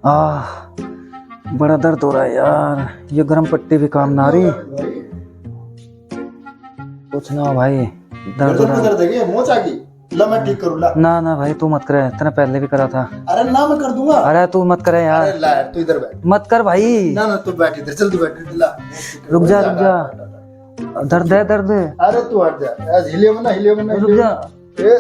आह, बड़ा दर्द हो रहा है यार। ये गर्म पट्टी भी काम ना आ रही। कुछ ना भाई, दर्द हो गर्दन रहा में है। दर्द है क्या? मोच आ गई? ला मैं ठीक करूँ ला। ना ना भाई, तू मत करे, तेने पहले भी करा था। अरे ना मैं कर दूंगा। अरे तू मत करे यार। अरे ला यार तू इधर बैठ। मत कर भाई। ना ना तू बैठ इधर, जल्दी बैठ इधर ला। रुक जा रुक जा। दर्द है दर्द है। अरे तू हट जा, आज हिले मना हिले मना रुक जा। ए